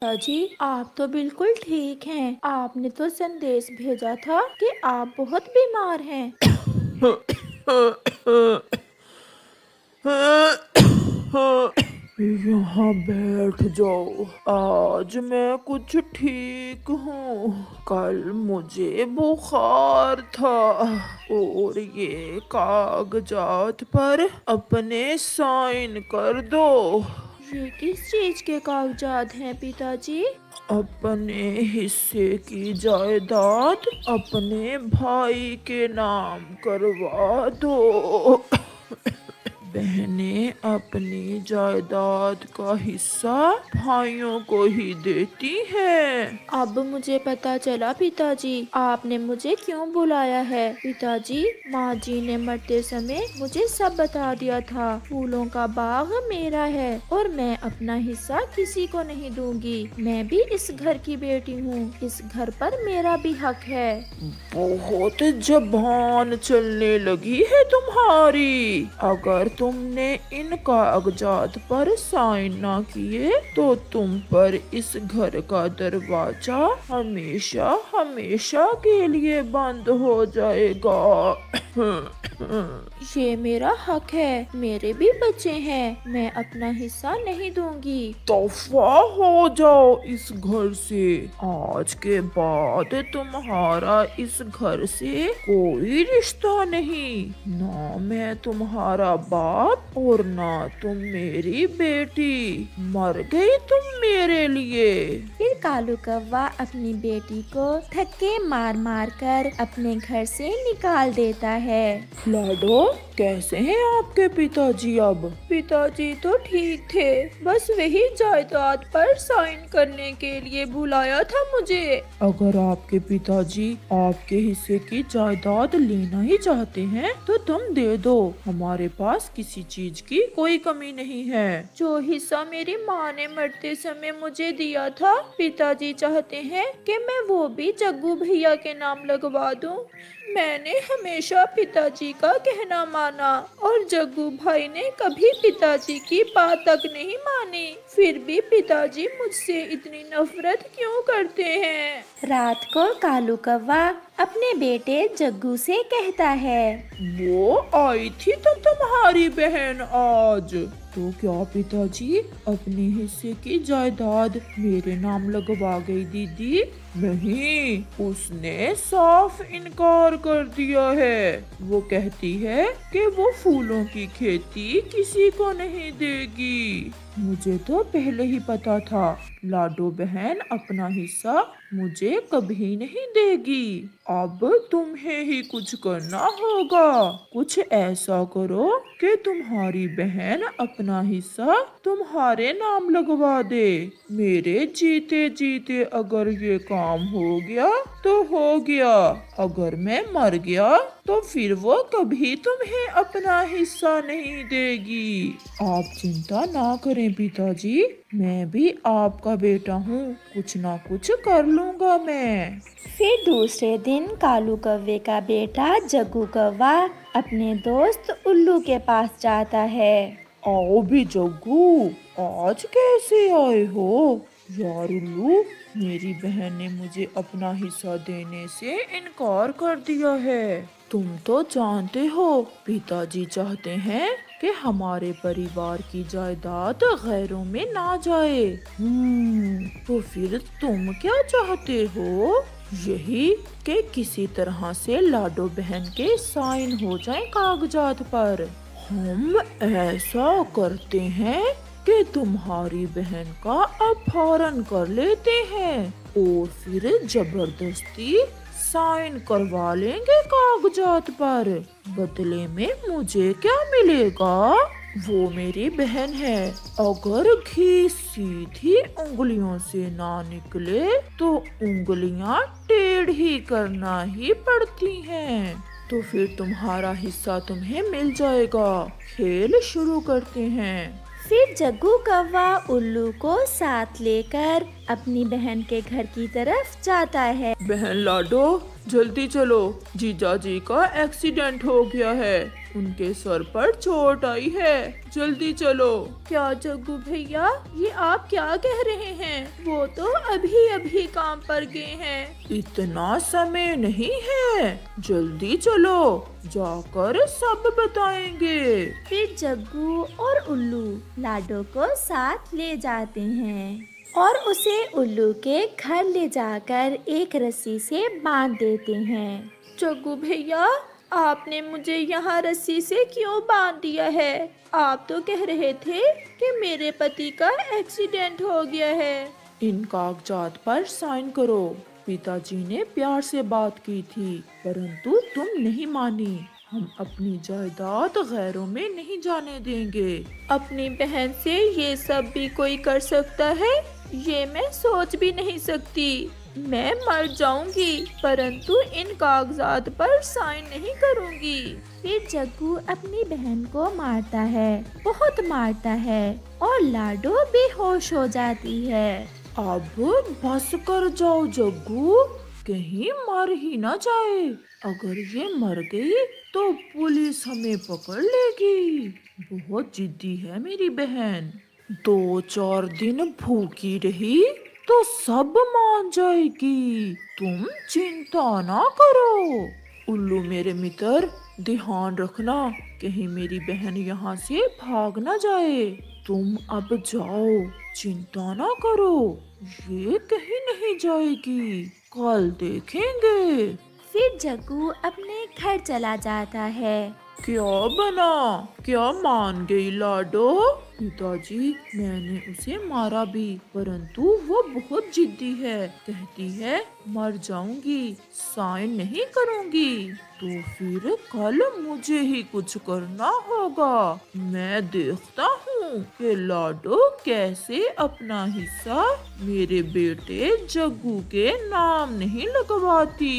जी, आप तो बिल्कुल ठीक हैं। आपने तो संदेश भेजा था कि आप बहुत बीमार हैं। यहाँ बैठ जाओ। आज मैं कुछ ठीक हूँ। कल मुझे बुखार था और ये कागजात पर अपने साइन कर दो। ये किस चीज के कागजात हैं पिताजी? अपने हिस्से की जायदाद अपने भाई के नाम करवा दो। बहनें अपनी जायदाद का हिस्सा भाइयों को ही देती हैं। अब मुझे पता चला पिताजी, आपने मुझे क्यों बुलाया है। पिताजी, माँ जी ने मरते समय मुझे सब बता दिया था। फूलों का बाग मेरा है और मैं अपना हिस्सा किसी को नहीं दूंगी। मैं भी इस घर की बेटी हूँ, इस घर पर मेरा भी हक है। बहुत जबान चलने लगी है तुम्हारी। अगर तुमने इन कागजात पर साइन ना किए तो तुम पर इस घर का दरवाजा हमेशा हमेशा के लिए बंद हो जाएगा। ये मेरा हक है, मेरे भी बच्चे हैं, मैं अपना हिस्सा नहीं दूंगी। दफा हो जाओ इस घर से। आज के बाद तुम्हारा इस घर से कोई रिश्ता नहीं। ना मैं तुम्हारा बाप और ना तुम मेरी बेटी। मर गई तुम मेरे लिए। फिर कालू कौवा अपनी बेटी को धक्के मार मार कर अपने घर से निकाल देता है। लाडो, कैसे हैं आपके पिताजी अब? पिताजी तो ठीक थे, बस वही जायदाद पर साइन करने के लिए बुलाया था मुझे। अगर आपके पिताजी आपके हिस्से की जायदाद लेना ही चाहते हैं तो तुम दे दो। हमारे पास किसी चीज की कोई कमी नहीं है। जो हिस्सा मेरी माँ ने मरते समय मुझे दिया था, पिताजी चाहते हैं कि मैं वो भी जग्गू भैया के नाम लगवा दूं। मैंने हमेशा पिताजी का कहना माना और जग्गू भाई ने कभी पिताजी की बात तक नहीं मानी। फिर भी पिताजी मुझसे इतनी नफरत क्यों करते हैं? रात को कालू कौवा अपने बेटे जग्गू से कहता है, वो आई थी तो तुम्हारी बहन आज। तो क्या पिताजी अपने हिस्से की जायदाद मेरे नाम लगवा गई दीदी? नहीं, उसने साफ इनकार कर दिया है। वो कहती है कि वो फूलों की खेती किसी को नहीं देगी। मुझे तो पहले ही पता था लाडो बहन अपना हिस्सा मुझे कभी नहीं देगी। अब तुम्हें ही कुछ करना होगा। कुछ ऐसा करो कि तुम्हारी बहन अपना हिस्सा तुम्हारे नाम लगवा दे। मेरे जीते जीते अगर ये काम हो गया तो हो गया। अगर मैं मर गया तो फिर वो कभी तुम्हें अपना हिस्सा नहीं देगी। आप चिंता ना करें पिताजी, मैं भी आपका बेटा हूँ, कुछ ना कुछ कर लूँगा मैं। फिर दूसरे दिन कालू कौवे का बेटा जग्गू कौवा अपने दोस्त उल्लू के पास जाता है। आओ भी जग्गू, आज कैसे आए हो? यार उल्लू, मेरी बहन ने मुझे अपना हिस्सा देने से इनकार कर दिया है। तुम तो जानते हो पिताजी चाहते हैं कि हमारे परिवार की जायदाद गैरों में ना जाए। तो फिर तुम क्या चाहते हो? यही कि किसी तरह से लाडो बहन के साइन हो जाएं कागजात पर। हम ऐसा करते हैं कि तुम्हारी बहन का अपहरण कर लेते हैं और फिर जबरदस्ती साइन करवा लेंगे कागजात पर। बदले में मुझे क्या मिलेगा? वो मेरी बहन है। अगर घी सीधी उंगलियों से ना निकले तो उंगलियां टेढ़ी ही करना ही पड़ती हैं। तो फिर तुम्हारा हिस्सा तुम्हें मिल जाएगा। खेल शुरू करते हैं। फिर जग्गू कौवा उल्लू को साथ लेकर अपनी बहन के घर की तरफ जाता है। बहन लाडो, जल्दी चलो, जीजा जी का एक्सीडेंट हो गया है, उनके सर पर चोट आई है, जल्दी चलो। क्या जग्गू भैया, ये आप क्या कह रहे हैं? वो तो अभी अभी काम पर गए हैं। इतना समय नहीं है, जल्दी चलो, जाकर सब बताएंगे। फिर जग्गू और उल्लू लाडो को साथ ले जाते हैं और उसे उल्लू के घर ले जाकर एक रस्सी से बांध देते हैं। जग्गू भैया, आपने मुझे यहाँ रस्सी से क्यों बांध दिया है? आप तो कह रहे थे कि मेरे पति का एक्सीडेंट हो गया है। इन कागजात पर साइन करो। पिताजी ने प्यार से बात की थी, परंतु तुम नहीं मानी। हम अपनी जायदाद गैरों में नहीं जाने देंगे। अपनी बहन से ये सब भी कोई कर सकता है? ये मैं सोच भी नहीं सकती। मैं मर जाऊंगी, परंतु इन कागजात पर साइन नहीं करूंगी। फिर जग्गू अपनी बहन को मारता है, बहुत मारता है और लाडो बेहोश हो जाती है। अब बस कर जाओ जग्गू, कहीं मर ही ना जाए। अगर ये मर गई तो पुलिस हमें पकड़ लेगी। बहुत जिद्दी है मेरी बहन। 2-4 दिन भूखी रही तो सब मान जाएगी। तुम चिंता ना करो। उल्लू मेरे मित्र, ध्यान रखना कहीं मेरी बहन यहाँ से भाग ना जाए। तुम अब जाओ, चिंता ना करो, ये कहीं नहीं जाएगी, कल देखेंगे। फिर जग्गू अपने घर चला जाता है। क्या बना? क्या मान गई लाडो? पिताजी, मैंने उसे मारा भी, परंतु वो बहुत जिद्दी है। कहती है मर जाऊंगी, साइन नहीं करूंगी। तो फिर कल मुझे ही कुछ करना होगा। मैं देखता हूँ कि लाडो कैसे अपना हिस्सा मेरे बेटे जग्गू के नाम नहीं लगवाती।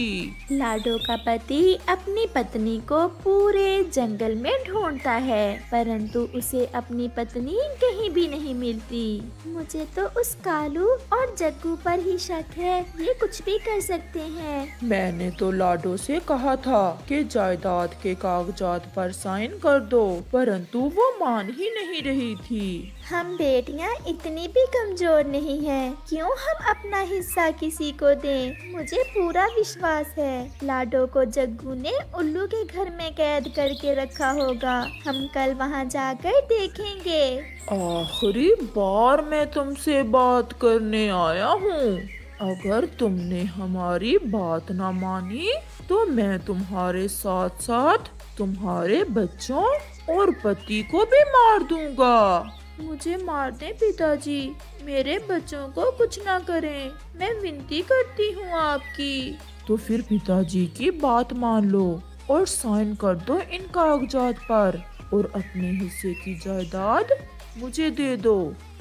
लाडो का पति अपनी पत्नी को पूरे जंगल में ढूंढता है, परंतु उसे अपनी पत्नी कहीं भी नहीं मिलती। मुझे तो उस कालू और जग्गू पर ही शक है, ये कुछ भी कर सकते हैं। मैंने तो लाडो से कहा था कि जायदाद के कागजात पर साइन कर दो, परंतु वो मान ही नहीं रही थी। हम बेटियां इतनी भी कमजोर नहीं हैं, क्यों हम अपना हिस्सा किसी को दें। मुझे पूरा विश्वास है लाडो को जग्गू ने उल्लू के घर में कैद करके रखा होगा। हम कल वहां जाकर देखेंगे। आखिरी बार मैं तुमसे बात करने आया हूँ। अगर तुमने हमारी बात ना मानी तो मैं तुम्हारे साथ साथ तुम्हारे बच्चों और पति को भी मार दूंगा। मुझे मार दें पिताजी, मेरे बच्चों को कुछ ना करें, मैं विनती करती हूँ आपकी। तो फिर पिताजी की बात मान लो और साइन कर दो इन कागजात पर, और अपने हिस्से की जायदाद मुझे दे दो।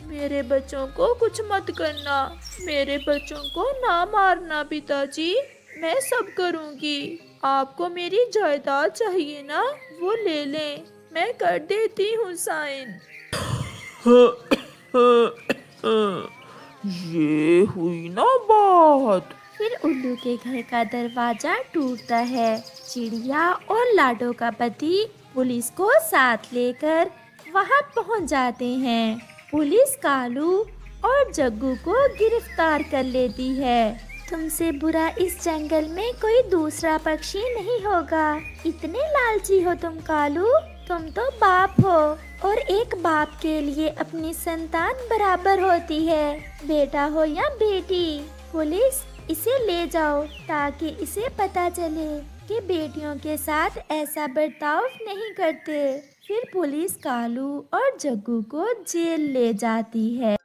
मेरे बच्चों को कुछ मत करना, मेरे बच्चों को ना मारना पिताजी, मैं सब करूँगी। आपको मेरी जायदाद चाहिए ना, वो ले लें, मैं कर देती हूँ साइन। ये हुई ना बात। फिर उल्लू के घर का दरवाजा टूटता है। चिड़िया और लाडो का पति पुलिस को साथ लेकर वहां पहुंच जाते हैं। पुलिस कालू और जग्गू को गिरफ्तार कर लेती है। तुमसे बुरा इस जंगल में कोई दूसरा पक्षी नहीं होगा। इतने लालची हो तुम कालू, तुम तो बाप हो और एक बाप के लिए अपनी संतान बराबर होती है, बेटा हो या बेटी। पुलिस, इसे ले जाओ ताकि इसे पता चले कि बेटियों के साथ ऐसा बर्ताव नहीं करते। फिर पुलिस कालू और जग्गू को जेल ले जाती है।